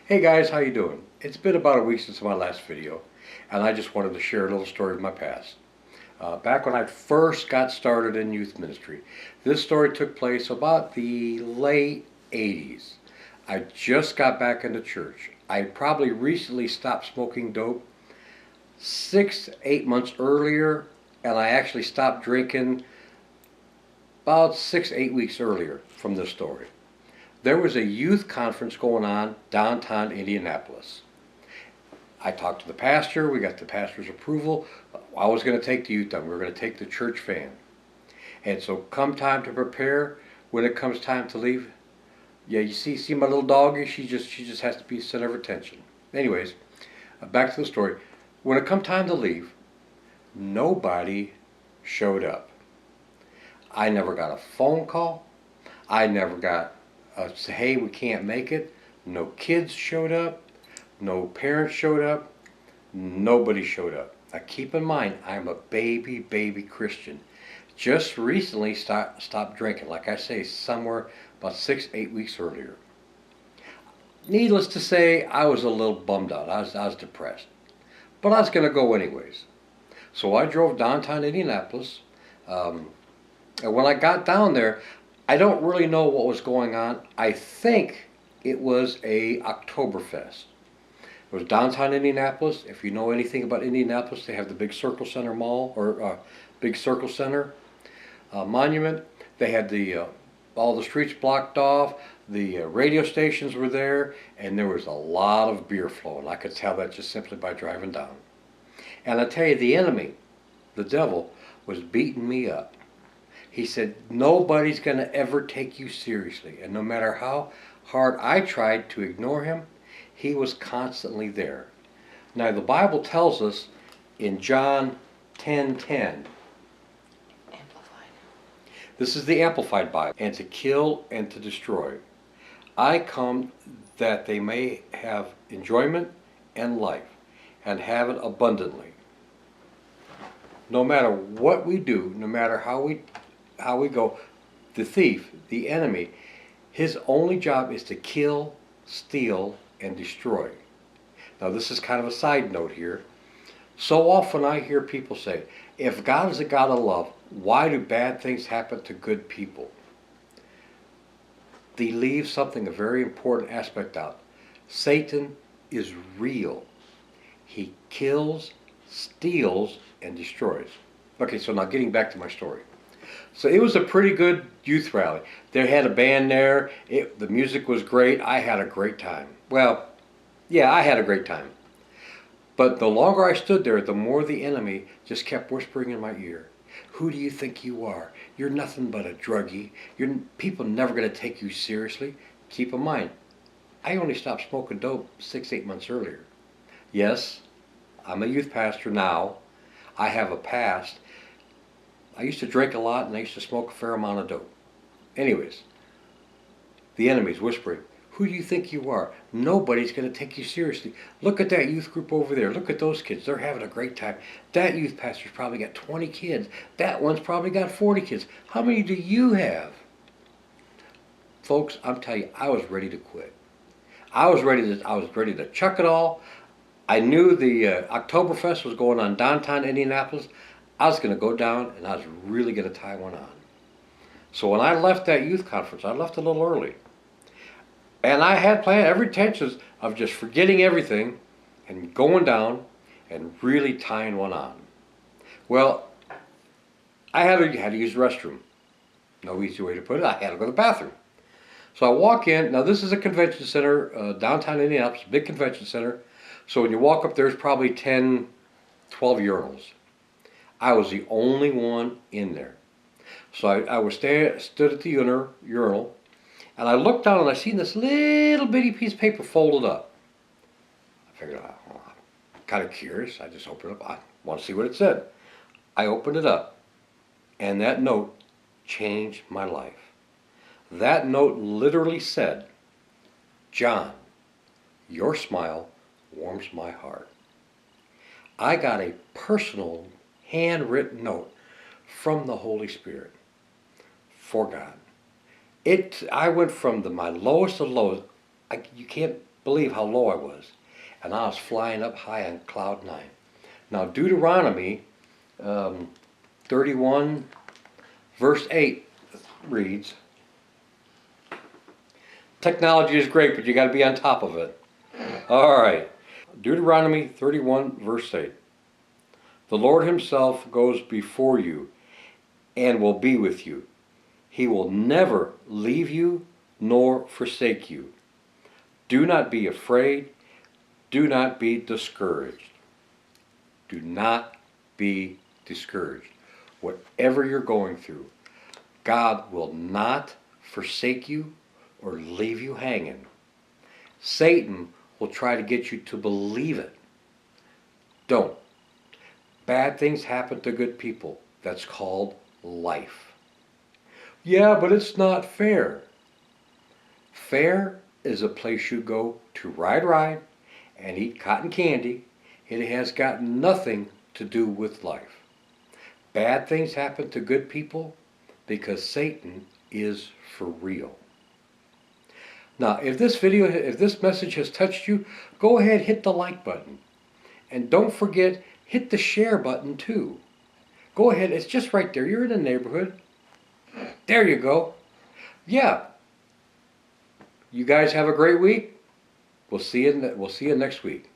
Hey guys, how you doing? It's been about a week since my last video, and I just wanted to share a little story of my past. Back when I first got started in youth ministry, this story took place about the late 80s. I just got back into church. I probably recently stopped smoking dope 8 months earlier, and I actually stopped drinking about 8 weeks earlier from this story. There was a youth conference going on downtown Indianapolis. I talked to the pastor. We got the pastor's approval. I was going to take the youth down. We were going to take the church van. And so come time to prepare, when it comes time to leave, yeah, you see my little doggy? She just has to be the center of attention. Anyways, back to the story. When it come time to leave, nobody showed up. I never got a phone call. I never got say, hey, we can't make it. No kids showed up. No parents showed up. Nobody showed up. Now keep in mind, I'm a baby Christian. Just recently stopped drinking, like I say, somewhere about 8 weeks earlier. Needless to say, I was a little bummed out. I was depressed. But I was going to go anyways. So I drove downtown Indianapolis. And when I got down there, I don't really know what was going on. I think it was a Oktoberfest. It was downtown Indianapolis. If you know anything about Indianapolis, they have the big Circle Center Mall, or big Circle Center monument. They had all the streets blocked off. The radio stations were there, and there was a lot of beer flowing. I could tell that just simply by driving down. And I tell you, the enemy, the devil, was beating me up. He said, nobody's going to ever take you seriously. And no matter how hard I tried to ignore him, he was constantly there. Now the Bible tells us in John 10:10, Amplified. this is the Amplified Bible, and to kill and to destroy. I come that they may have enjoyment and life, and have it abundantly. No matter what we do, no matter how we go, the thief, the enemy, his only job is to kill, steal, and destroy. Now this is kind of a side note here. So often I hear people say, if God is a God of love, why do bad things happen to good people? They leave something, a very important aspect out. Satan is real. He kills, steals, and destroys. Okay, so now getting back to my story. So it was a pretty good youth rally. They had a band there. The music was great. I had a great time. Well, yeah, I had a great time. But the longer I stood there, the more the enemy just kept whispering in my ear. Who do you think you are? You're nothing but a druggie. People never going to take you seriously. Keep in mind, I only stopped smoking dope 8 months earlier. Yes, I'm a youth pastor now. I have a past. I used to drink a lot, and I used to smoke a fair amount of dope. Anyways, the enemy's whispering, who do you think you are? Nobody's going to take you seriously. Look at that youth group over there. Look at those kids. They're having a great time. That youth pastor's probably got 20 kids. That one's probably got 40 kids. How many do you have? Folks, I'm telling you, I was ready to quit. I was ready to chuck it all. I knew the Oktoberfest was going on downtown Indianapolis. I was going to go down, and I was really going to tie one on. So when I left that youth conference, I left a little early. And I had planned every intentions of just forgetting everything and going down and really tying one on. Well, I had to use the restroom. No easy way to put it. I had to go to the bathroom. So I walk in. Now this is a convention center, downtown Indianapolis, big convention center. So when you walk up, there's probably 10, 12 urinals. I was the only one in there. So I stood at the urinal, and I looked down and I seen this little bitty piece of paper folded up. I figured, I'm kind of curious. I just opened it up. I want to see what it said. I opened it up, and that note changed my life. That note literally said, John, your smile warms my heart. I got a personal handwritten note from the Holy Spirit for God. I went from my lowest of lows. You can't believe how low I was. And I was flying up high on cloud 9. Now Deuteronomy 31 verse 8 reads, technology is great, but you got to be on top of it. All right. Deuteronomy 31 verse 8. The Lord himself goes before you and will be with you. He will never leave you nor forsake you. Do not be afraid. Do not be discouraged. Do not be discouraged. Whatever you're going through, God will not forsake you or leave you hanging. Satan will try to get you to believe it. Don't. Bad things happen to good people. That's called life. Yeah, but it's not fair. Fair is a place you go to ride and eat cotton candy. It has got nothing to do with life. Bad things happen to good people because Satan is for real. Now, if this message has touched you, go ahead, hit the like button. And don't forget, hit the share button too. Go ahead, it's just right there. You're in the neighborhood. There you go. Yeah. You guys have a great week. We'll see you next week.